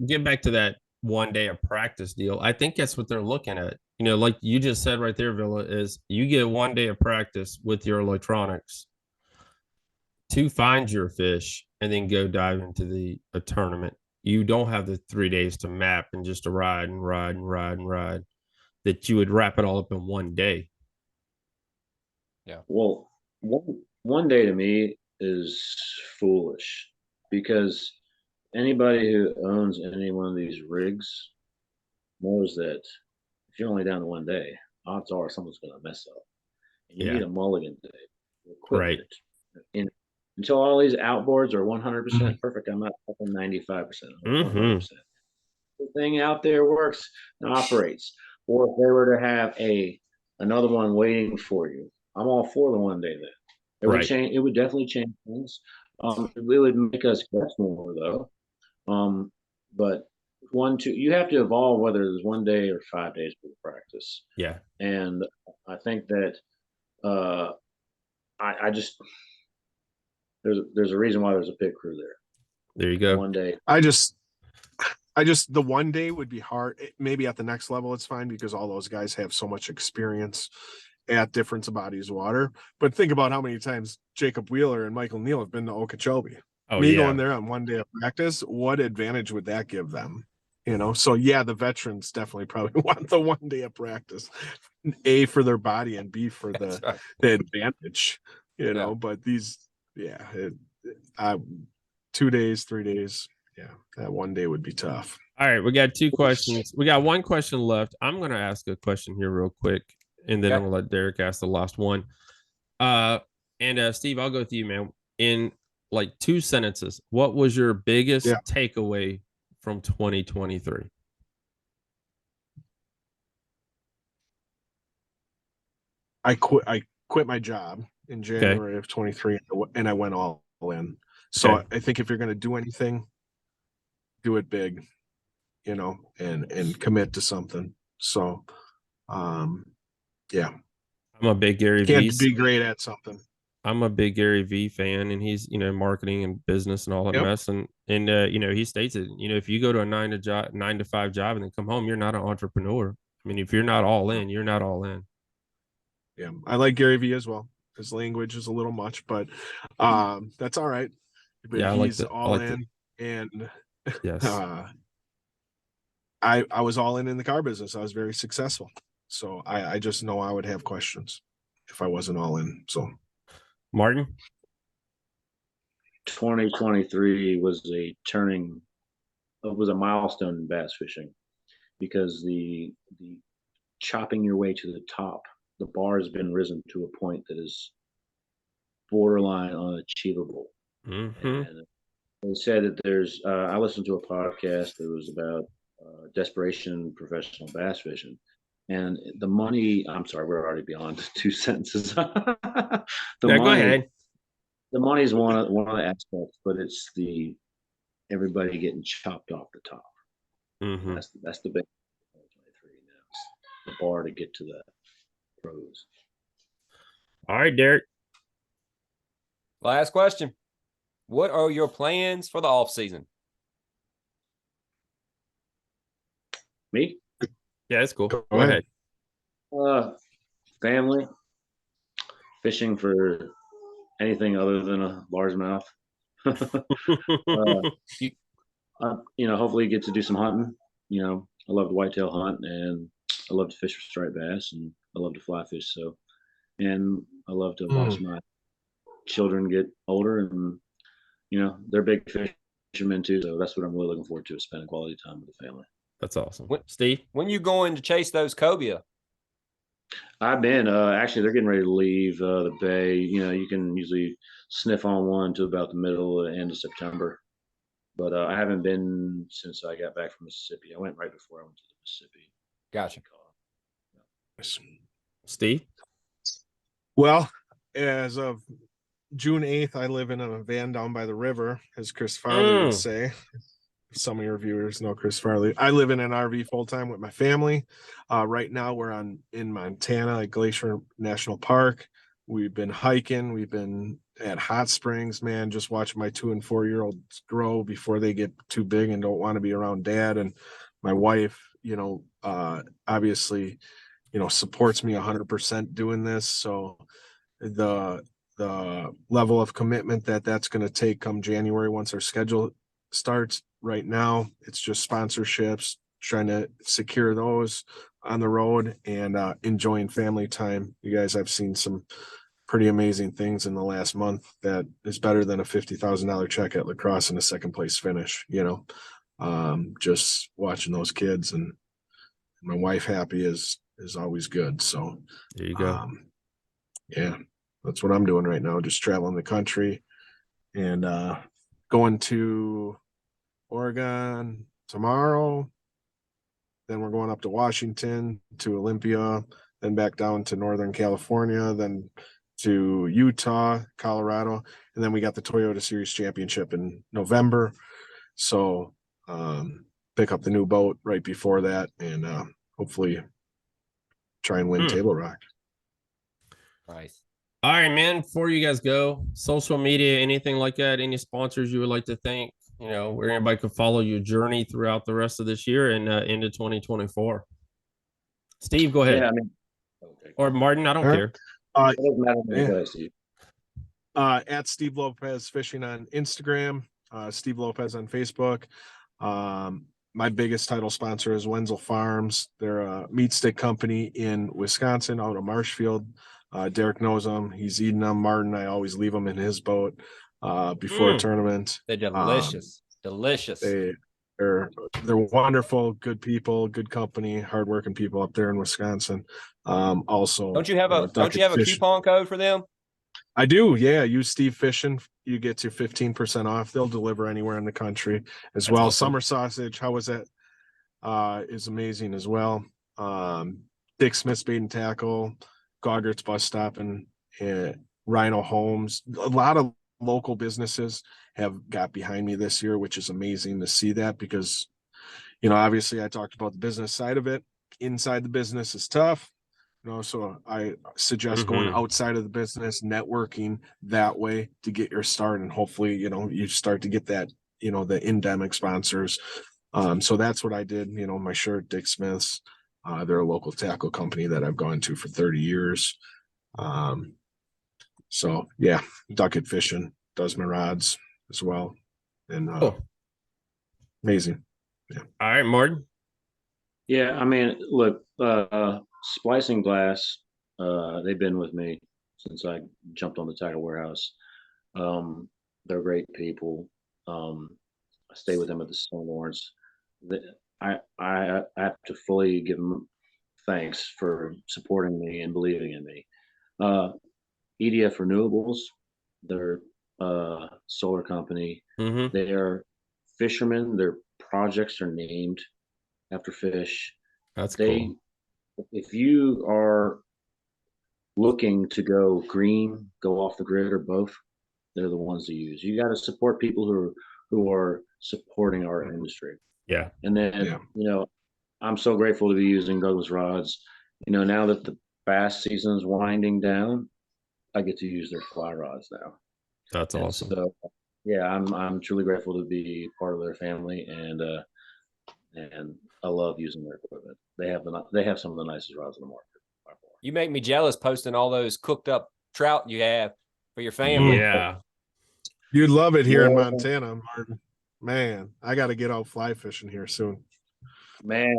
get back to that 1 day of practice deal. I think that's what they're looking at. Like you just said right there, Villa, is you get 1 day of practice with your electronics to find your fish and then go dive into a tournament. You don't have the 3 days to map and just to ride and ride and ride and ride, that you would wrap it all up in 1 day. Yeah. Well, one day to me is foolish because anybody who owns any one of these rigs knows that if you're only down to 1 day, odds are someone's going to mess up. And you need a mulligan day. Right. Until all these outboards are 100% perfect, I'm not talking 95%. 100%. The thing out there works and operates. Or if they were to have another one waiting for you, I'm all for the 1 day then. It would change. It would definitely change things. It would make us guess more though. But you have to evolve whether it's 1 day or 5 days for the practice. Yeah. And I think that I just there's a reason why there's a pit crew there. There you go. 1 day. I just the 1 day would be hard. Maybe at the next level it's fine because all those guys have so much experience at different bodies of water. But think about how many times Jacob Wheeler and Michael Neal have been to Okeechobee. Going there on 1 day of practice, what advantage would that give them? So the veterans definitely probably want the 1 day of practice, A, for their body and B, for the advantage, but these, 2 days, 3 days. Yeah, that 1 day would be tough. All right, we got 2 questions. We got 1 question left. I'm going to ask a question here real quick, and then I'm going to let Derik ask the last one. And Steve, I'll go with you, man. In like 2 sentences, what was your biggest takeaway from 2023? I quit my job in January of 23, and I went all in. So I think if you're going to do anything, do it big, and commit to something. So, I'm a big Gary V. Can't be great at something. I'm a big Gary V fan, and he's, marketing and business and all that mess. And he states it, if you go to a 9 to 5 job and then come home, you're not an entrepreneur. I mean, if you're not all in, you're not all in. Yeah. I like Gary V as well. His language is a little much, but that's all right. But he's all in. And yes, I was all in the car business. I was very successful. So I just know I would have questions if I wasn't all in. So Martin, 2023 was a milestone in bass fishing because the chopping your way to the top, the bar has been risen to a point that is borderline unachievable. Mm-hmm. And they said that there's I listened to a podcast that was about desperation in professional bass fishing, And the money, I'm sorry, we're already beyond 2 sentences. The Yeah, go money, ahead. the money is one of the aspects, but it's the everybody getting chopped off the top. Mm-hmm. That's the big 2023 now. The bar to get to the pros. All right, Derik. Last question. What are your plans for the off season? Me? Yeah, that's cool. Go Go ahead. Family, fishing for anything other than a largemouth. Hopefully get to do some hunting. I love to whitetail hunt, and I love to fish for striped bass, and I love to fly fish. So, and I love to watch my children get older, and they're big fishermen too. So that's what I'm really looking forward to, is spending quality time with the family. That's awesome. Steve? When you going to chase those cobia? I've been actually, they're getting ready to leave the bay. You can usually sniff on one to about the middle and end of September, but I haven't been since I got back from Mississippi. I went right before I went to the Mississippi. Gotcha. Steve? Well, as of June 8th, I live in a van down by the river, as Chris Farley would say. Some of your viewers know Chris Farley. I live in an RV full time with my family. Right now, we're in Montana at Glacier National Park. We've been hiking. We've been at hot springs, man, just watching my 2 and 4 year olds grow before they get too big and don't want to be around dad. And my wife, obviously, supports me 100% doing this. So the level of commitment that's going to take come January, once our schedule starts, right now it's just sponsorships, trying to secure those on the road, and enjoying family time. You guys, I've seen some pretty amazing things in the last month that is better than a $50,000 check at lacrosse and a second place finish. Just watching those kids and my wife happy is always good. So there you go. Yeah, that's what I'm doing right now, just traveling the country and going to Oregon tomorrow. Then we're going up to Washington, to Olympia, then back down to Northern California, then to Utah, Colorado, and then we got the Toyota Series Championship in November. So pick up the new boat right before that, and hopefully try and win Table Rock. Nice. All right, man. Before you guys go, social media, anything like that, any sponsors you would like to thank, where anybody could follow your journey throughout the rest of this year and into 2024. Steve, go ahead. Yeah, okay. Or Martin, I don't care. It doesn't matter what you guys see. At Steve Lopez Fishing on Instagram, Steve Lopez on Facebook. My biggest title sponsor is Wenzel Farms. They're a meat stick company in Wisconsin, out of Marshfield. Derik knows them. He's eating them. Martin, I always leave them in his boat before a tournament. They're delicious. Delicious. They're wonderful, good people, good company, hardworking people up there in Wisconsin. Also, don't you have a coupon code for them? I do. Yeah, use Steve Fishing. You get your 15% off. They'll deliver anywhere in the country as well. Awesome. Summer sausage, how was that? Is amazing as well. Dick Smith's Bait and Tackle, Goggert's Bus Stop, and Rhino Homes. A lot of local businesses have got behind me this year, which is amazing to see that, because, obviously I talked about the business side of it. Inside the business is tough. So I suggest going outside of the business, networking that way to get your start, and hopefully, you start to get that, the endemic sponsors. So that's what I did. My shirt, Dick Smith's. They're a local tackle company that I've gone to for 30 years. So yeah, Ducket Fishing does my rods as well, and amazing. Yeah. All right, Martin. Yeah, look, Splicing Glass, they've been with me since I jumped on the Tackle Warehouse. They're great people. I stay with them at the St. Lawrence. I have to fully give them thanks for supporting me and believing in me. EDF Renewables, they're a solar company. They are fishermen. Their projects are named after fish. That's cool. if you are looking to go green, go off the grid, or both, they're the ones to use. You got to support people who are supporting our industry. Yeah. And then, Yeah. I'm so grateful to be using Douglas rods. Now that the bass season is winding down, I get to use their fly rods now. That's And awesome. so, yeah, I'm truly grateful to be part of their family, and I love using their equipment. They have some of the nicest rods in the market. You make me jealous posting all those cooked up trout you have for your family. Yeah. You'd love it here in Yeah. Montana, Martin. Man, I got to get out fly fishing here soon. Man,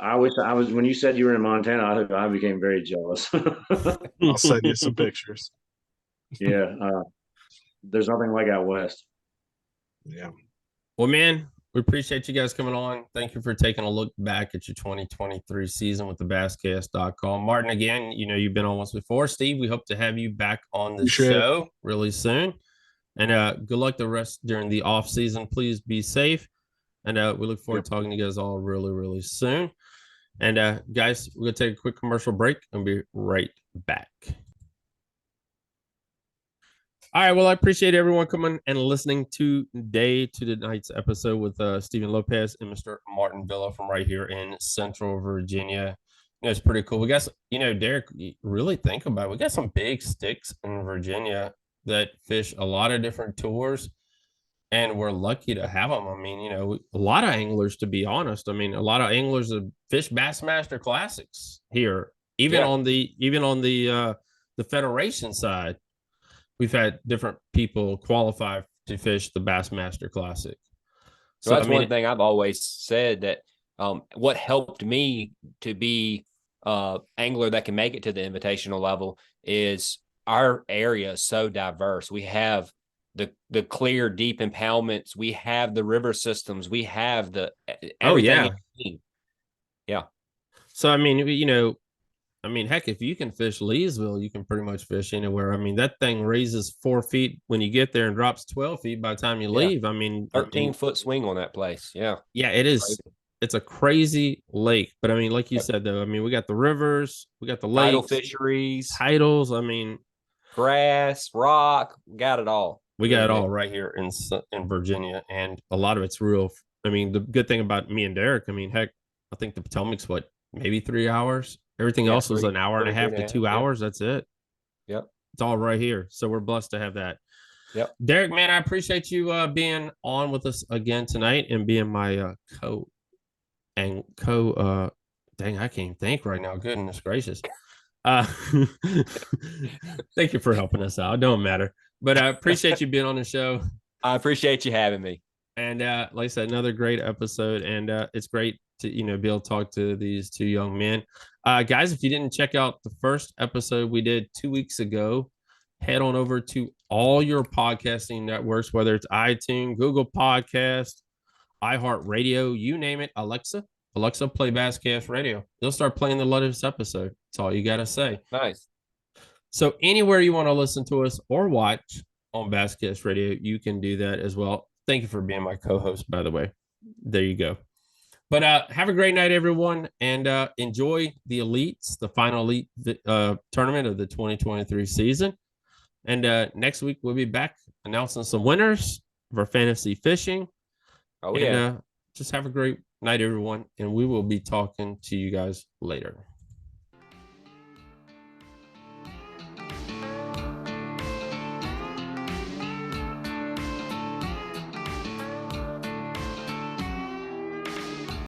I wish I was. When you said you were in Montana, I became very jealous. I'll send you some pictures. Yeah, there's nothing like out west. Yeah. Well, man, we appreciate you guys coming on. Thank you for taking a look back at your 2023 season with the basscast.com. Martin, again, you've been on once before. Steve, we hope to have you back on the show really soon. And good luck the rest during the off season. Please be safe. And we look forward to talking to you guys all really, really soon. And guys, we're going to take a quick commercial break and be right back. All right. Well, I appreciate everyone coming and listening today to tonight's episode with Stephen Lopez and Mr. Martin Villa from right here in Central Virginia. It's pretty cool. We got, Derik, really think about it. We got some big sticks in Virginia that fish a lot of different tours, and we're lucky to have them. I mean, a lot of anglers, to be honest. I mean, a lot of anglers have fished Bassmaster Classics here, even on the Federation side. We've had different people qualify to fish the Bassmaster Classic. So that's one thing I've always said, that what helped me to be angler that can make it to the invitational level is our area is so diverse. We have the clear, deep impoundments. We have the river systems. We have the everything. Yeah. So heck, if you can fish Leesville, you can pretty much fish anywhere. I mean, that thing raises 4 feet when you get there and drops 12 feet by the time you leave. 13-foot swing on that place. Yeah. Yeah, it is. Crazy. It's a crazy lake. But like you said, though, we got the rivers, we got the lakes, tidal fisheries, titles. Grass, rock, got it all. We got it all right here in Virginia, and a lot of it's real. The good thing about me and Derik, heck, I think the Potomac's maybe 3 hours. Everything else was an hour and a half to 2 hours. That's it. Yep. It's all right here. So we're blessed to have that. Yep. Derik, man, I appreciate you being on with us again tonight and being my dang, I can't even think right now. Goodness gracious. Thank you for helping us out. It don't matter. But I appreciate you being on the show. I appreciate you having me. And like I said, another great episode. And it's great to be able to talk to these two young men. Guys, if you didn't check out the first episode we did 2 weeks ago, head on over to all your podcasting networks, whether it's iTunes, Google Podcast, iHeartRadio, you name it. Alexa, play Basscast Radio. They'll start playing the latest episode. That's all you got to say. Nice. So anywhere you want to listen to us or watch on Basscast Radio, you can do that as well. Thank you for being my co-host, by the way. There you go. But have a great night, everyone, and enjoy the elites, the final elite tournament of the 2023 season. And next week, we'll be back announcing some winners for fantasy fishing. Oh, yeah. Just have a great night, everyone, and we will be talking to you guys later.